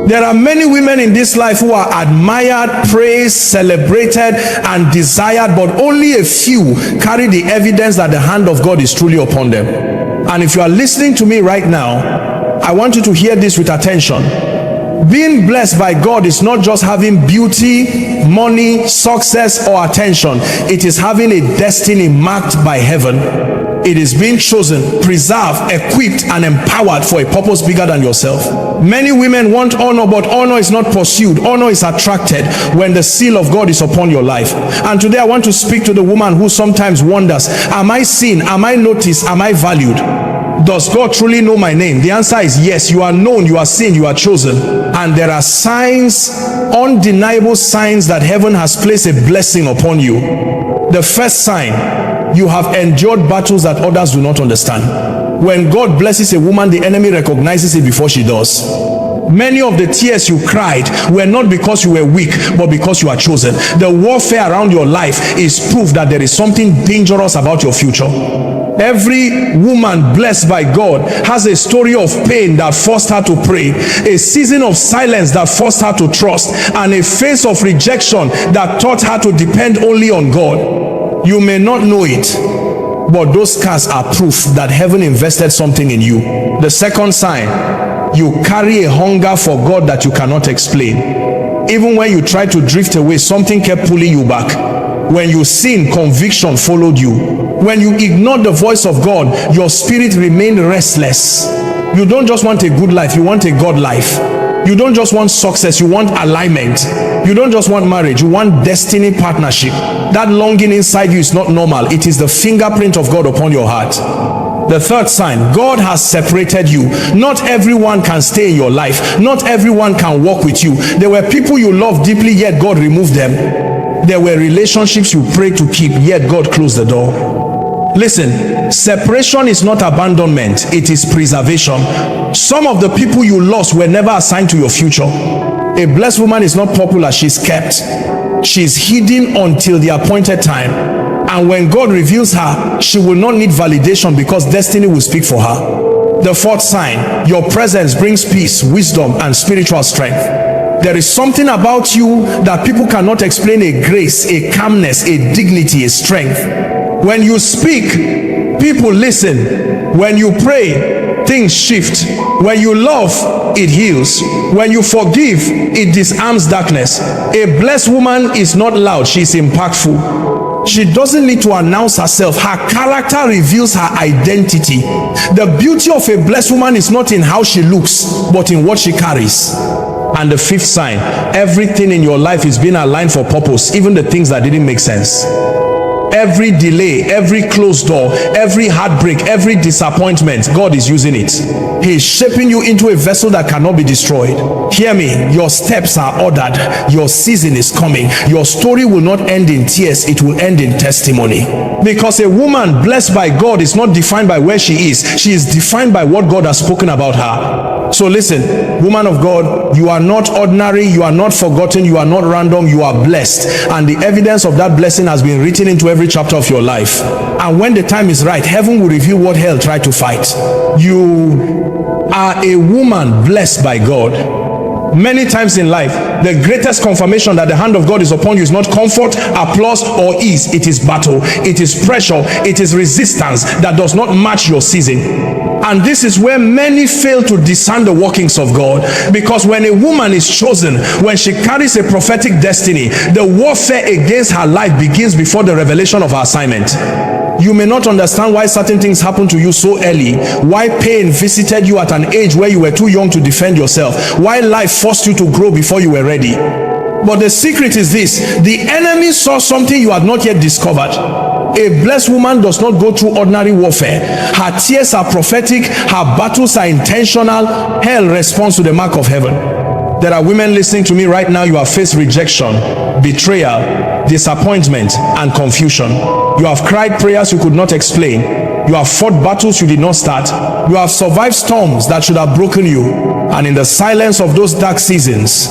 There are many women in this life who are admired, praised, celebrated, and desired, but only a few carry the evidence that the hand of God is truly upon them. And if you are listening to me right now, I want you to hear this with attention. Being blessed by God is not just having beauty, money, success, or attention. It is having a destiny marked by heaven. It is being chosen, preserved, equipped, and empowered for a purpose bigger than yourself. Many women want honor, but honor is not pursued. Honor is attracted when the seal of God is upon your life. And today I want to speak to the woman who sometimes wonders, am I seen? Am I noticed? Am I valued? Does God truly know my name? The answer is yes. You are known, you are seen, you are chosen. And there are signs, undeniable signs, that heaven has placed a blessing upon you. The first sign, you have endured battles that others do not understand. When God blesses a woman, the enemy recognizes it before she does. Many of the tears you cried were not because you were weak, but because you are chosen. The warfare around your life is proof that there is something dangerous about your future. Every woman blessed by God has a story of pain that forced her to pray, a season of silence that forced her to trust, and a phase of rejection that taught her to depend only on God. You may not know it, but those scars are proof that heaven invested something in you. The second sign, you carry a hunger for God that you cannot explain. Even when you tried to drift away, something kept pulling you back. When you sinned, conviction followed you. When you ignored the voice of God, your spirit remained restless. You don't just want a good life, you want a God life. You don't just want success, you want alignment. You don't just want marriage, you want destiny partnership. That longing inside you is not normal. It is the fingerprint of God upon your heart. The third sign, God has separated you. Not everyone can stay in your life. Not everyone can walk with you. There were people you loved deeply, yet God removed them. There were relationships you prayed to keep, yet God closed the door. Listen, separation is not abandonment, it is preservation. Some of the people you lost were never assigned to your future. A blessed woman is not popular, she's kept. She's hidden until the appointed time. And when God reveals her, she will not need validation because destiny will speak for her. The fourth sign, your presence brings peace, wisdom, and spiritual strength. There is something about you that people cannot explain, a grace, a calmness, a dignity, a strength. When you speak, people listen. When you pray, things shift. When you love, it heals. When you forgive, it disarms darkness. A blessed woman is not loud, she is impactful. She doesn't need to announce herself. Her character reveals her identity. The beauty of a blessed woman is not in how she looks, but in what she carries. And the fifth sign, everything in your life is being aligned for purpose, even the things that didn't make sense. Every delay, every closed door, every heartbreak, every disappointment, God is using it. He is shaping you into a vessel that cannot be destroyed. Hear me, your steps are ordered. Your season is coming. Your story will not end in tears, it will end in testimony. Because a woman blessed by God is not defined by where she is defined by what God has spoken about her. So listen, woman of God, you are not ordinary, you are not forgotten, you are not random, you are blessed. And the evidence of that blessing has been written into every chapter of your life. And when the time is right, heaven will reveal what hell tried to fight. You are a woman blessed by God. Many times in life, the greatest confirmation that the hand of God is upon you is not comfort, applause, or ease. It is battle, it is pressure, it is resistance that does not match your season. And this is where many fail to discern the workings of God. Because when a woman is chosen, when she carries a prophetic destiny, the warfare against her life begins before the revelation of her assignment. You may not understand why certain things happen to you so early, why pain visited you at an age where you were too young to defend yourself, why life forced you to grow before you were ready. But the secret is this: the enemy saw something you had not yet discovered. A blessed woman does not go through ordinary warfare. Her tears are prophetic, her battles are intentional. Hell responds to the mark of heaven. There are women listening to me right now. You have faced rejection, betrayal, disappointment, and confusion. You have cried prayers you could not explain. You have fought battles you did not start. You have survived storms that should have broken you. And in the silence of those dark seasons,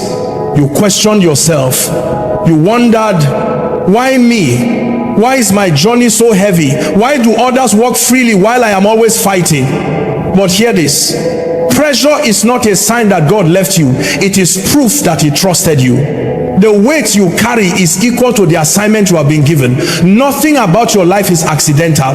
you questioned yourself. You wondered, why me? Why is my journey so heavy? Why do others walk freely while I am always fighting? But hear this: Pressure is not a sign that God left you. It is proof that he trusted you. The weight you carry is equal to the assignment you have been given. Nothing about your life is accidental.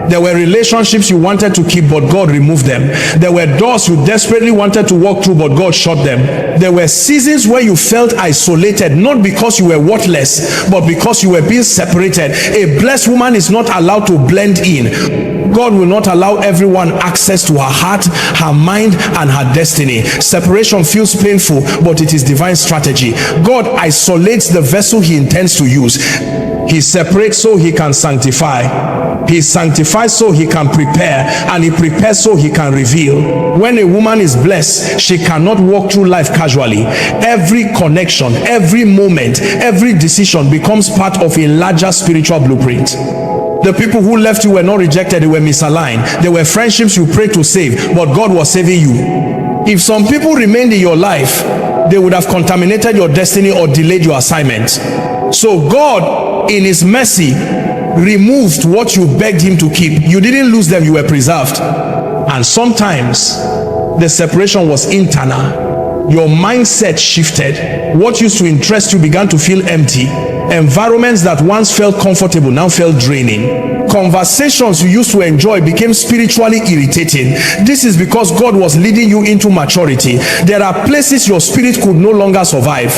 There were relationships you wanted to keep, but God removed them. There were doors you desperately wanted to walk through, but God shut them. There were seasons where you felt isolated, not because you were worthless, but because you were being separated. A blessed woman is not allowed to blend in. God will not allow everyone access to her heart, her mind, and her destiny. Separation feels painful, but it is divine strategy. God isolates the vessel he intends to use. He separates so he can sanctify. He sanctifies so he can prepare, and he prepares so he can reveal. When a woman is blessed, she cannot walk through life casually. Every connection, every moment, every decision becomes part of a larger spiritual blueprint. The people who left you were not rejected, they were misaligned. There were friendships you prayed to save, but God was saving you. If some people remained in your life, they would have contaminated your destiny or delayed your assignment. So God, in his mercy, removed what you begged him to keep. You didn't lose them, you were preserved. And sometimes the separation was internal. Your mindset shifted. What used to interest you began to feel empty. Environments that once felt comfortable now felt draining. Conversations you used to enjoy became spiritually irritating. This is because God was leading you into maturity. There are places your spirit could no longer survive.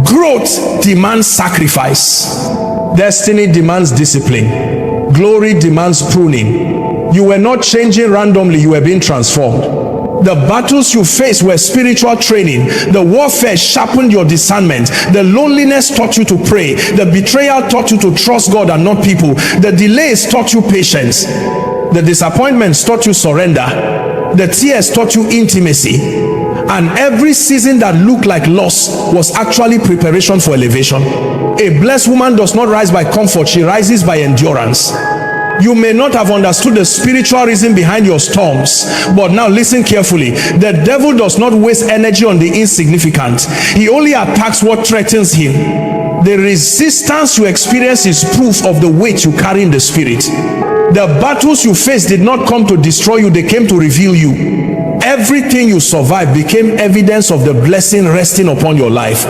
Growth demands sacrifice. Destiny demands discipline. Glory demands pruning. You were not changing randomly, you were being transformed. The battles you faced were spiritual training. The warfare sharpened your discernment. The loneliness taught you to pray. The betrayal taught you to trust God and not people. The delays taught you patience. The disappointments taught you surrender. The tears taught you intimacy. And every season that looked like loss was actually preparation for elevation. A blessed woman does not rise by comfort, she rises by endurance. You may not have understood the spiritual reason behind your storms, but now listen carefully. The devil does not waste energy on the insignificant. He only attacks what threatens him. The resistance you experience is proof of the weight you carry in the spirit. The battles you face did not come to destroy you, they came to reveal you. Everything you survived became evidence of the blessing resting upon your life.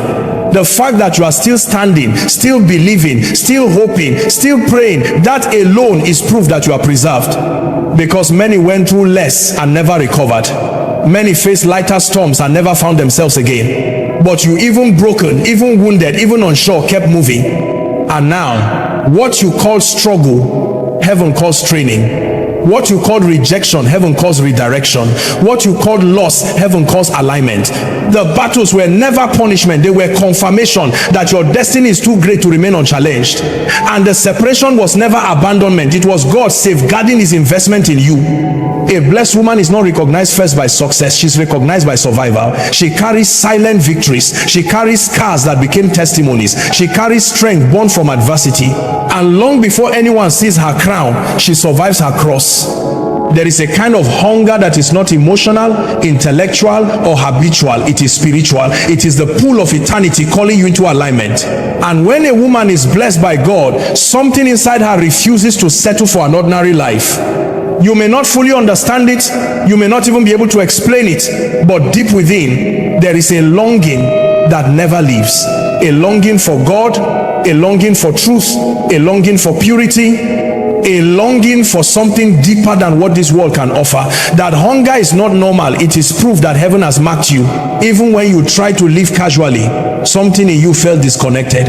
The fact that you are still standing, still believing, still hoping, still praying, that alone is proof that you are preserved. Because many went through less and never recovered. Many faced lighter storms and never found themselves again. But you, even broken, even wounded, even unsure, kept moving. And now, what you call struggle, heaven calls training. What you called rejection, heaven calls redirection. What you called loss, heaven calls alignment. The battles were never punishment, they were confirmation that your destiny is too great to remain unchallenged. And the separation was never abandonment, it was God safeguarding his investment in you. A blessed woman is not recognized first by success, she's recognized by survival. She carries silent victories, she carries scars that became testimonies, she carries strength born from adversity. And long before anyone sees her crown, she survives her cross. There is a kind of hunger that is not emotional, intellectual, or habitual. It is spiritual. It is the pull of eternity calling you into alignment. And when a woman is blessed by God, something inside her refuses to settle for an ordinary life. You may not fully understand it, you may not even be able to explain it, but deep within, there is a longing that never leaves. A longing for God, a longing for truth, a longing for purity, a longing for something deeper than what this world can offer. That hunger is not normal, it is proof that heaven has marked you. Even when you try to live casually, something in you felt disconnected.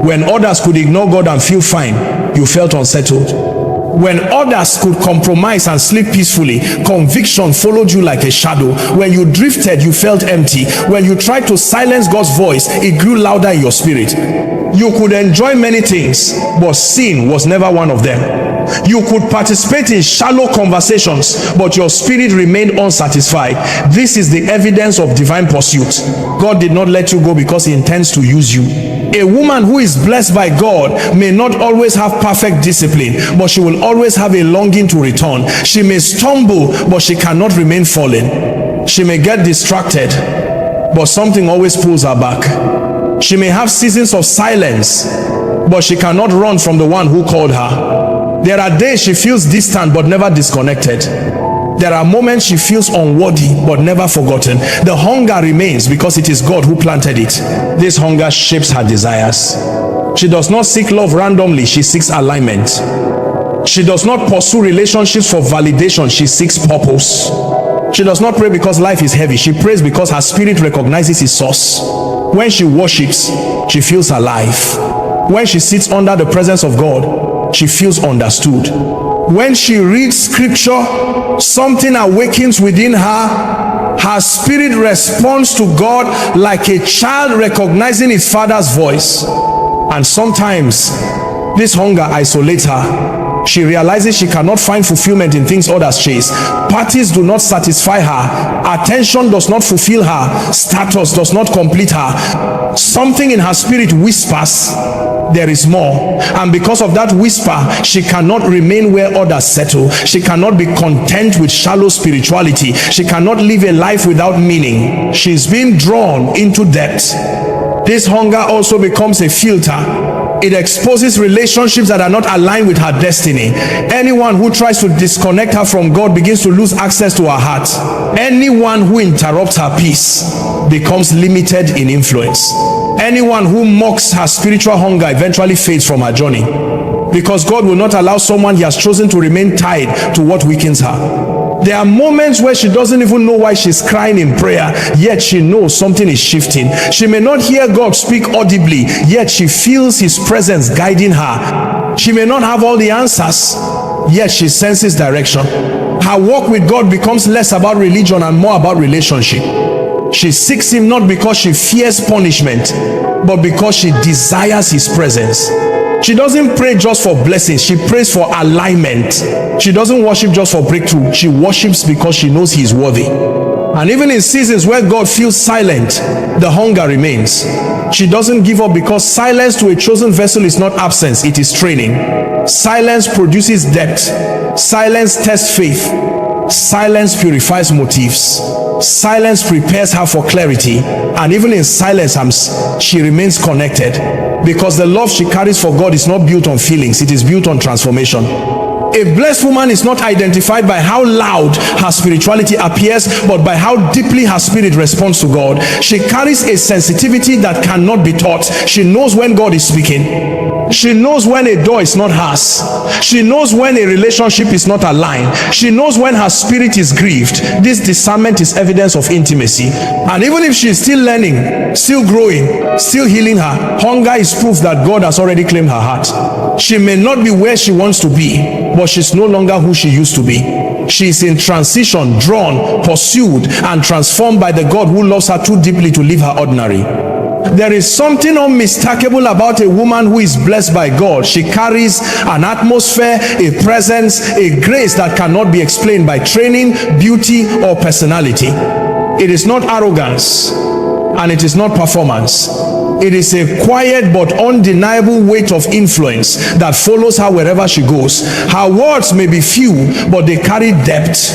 When others could ignore God and feel fine, you felt unsettled. When others could compromise and sleep peacefully, conviction followed you like a shadow. When you drifted, you felt empty. When you tried to silence God's voice, it grew louder in your spirit. You could enjoy many things, but sin was never one of them. You could participate in shallow conversations, but your spirit remained unsatisfied. This is the evidence of divine pursuit. God did not let you go because he intends to use you. A woman who is blessed by God may not always have perfect discipline, but she will always have a longing to return. She may stumble, but she cannot remain fallen. She may get distracted, but something always pulls her back. She may have seasons of silence, but she cannot run from the one who called her. There are days she feels distant but never disconnected. There are moments she feels unworthy, but never forgotten. The hunger remains because it is God who planted it. This hunger shapes her desires. She does not seek love randomly, she seeks alignment. She does not pursue relationships for validation, she seeks purpose. She does not pray because life is heavy, she prays because her spirit recognizes its source. When she worships, she feels alive. When she sits under the presence of God, she feels understood. When she reads scripture, something awakens within her. Her spirit responds to God like a child recognizing its father's voice. And sometimes this hunger isolates her. She realizes she cannot find fulfillment in things others chase. Parties do not satisfy her. Attention does not fulfill her. Status does not complete her. Something in her spirit whispers, there is more. And because of that whisper, she cannot remain where others settle. She cannot be content with shallow spirituality. She cannot live a life without meaning. She's being drawn into depth. This hunger also becomes a filter. It exposes relationships that are not aligned with her destiny. Anyone who tries to disconnect her from God begins to lose access to her heart. Anyone who interrupts her peace becomes limited in influence. Anyone who mocks her spiritual hunger eventually fades from her journey, because God will not allow someone he has chosen to remain tied to what weakens her. There are moments where she doesn't even know why she's crying in prayer, yet she knows something is shifting. She may not hear God speak audibly, yet she feels his presence guiding her. She may not have all the answers, yet she senses direction. Her walk with God becomes less about religion and more about relationship. She seeks him not because she fears punishment, but because she desires his presence. She doesn't pray just for blessings, she prays for alignment. She doesn't worship just for breakthrough, she worships because she knows he is worthy. And even in seasons where God feels silent, the hunger remains. She doesn't give up, because silence to a chosen vessel is not absence, it is training. Silence produces depth. Silence tests faith. Silence purifies motives. Silence prepares her for clarity. And even in silence, she remains connected, because the love she carries for God is not built on feelings, it is built on transformation. A blessed woman is not identified by how loud her spirituality appears, but by how deeply her spirit responds to God. She carries a sensitivity that cannot be taught. She knows when God is speaking. She knows when a door is not hers. She knows when a relationship is not aligned. She knows when her spirit is grieved. This discernment is evidence of intimacy. And even if she is still learning, still growing, still healing, her hunger is proof that God has already claimed her heart. She may not be where she wants to be, but she's no longer who she used to be. She is in transition, drawn, pursued, and transformed by the God who loves her too deeply to leave her ordinary. There is something unmistakable about a woman who is blessed by God. She carries an atmosphere, a presence, a grace that cannot be explained by training, beauty, or personality. It is not arrogance, and it is not performance. It is a quiet but undeniable weight of influence that follows her wherever she goes. Her words may be few, but they carry depth.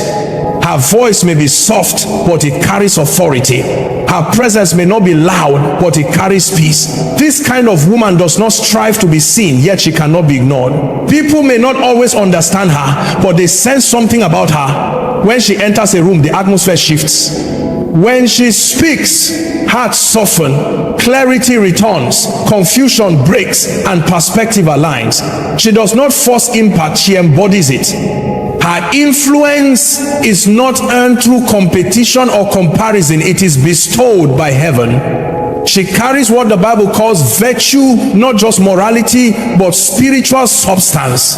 Her voice may be soft, but it carries authority. Her presence may not be loud, but it carries peace. This kind of woman does not strive to be seen, yet she cannot be ignored. People may not always understand her, but they sense something about her. When she enters a room, the atmosphere shifts. When she speaks, hearts soften, clarity returns, confusion breaks, and perspective aligns. She does not force impact, she embodies it. Her influence is not earned through competition or comparison, it is bestowed by heaven. She carries what the Bible calls virtue, not just morality, but spiritual substance.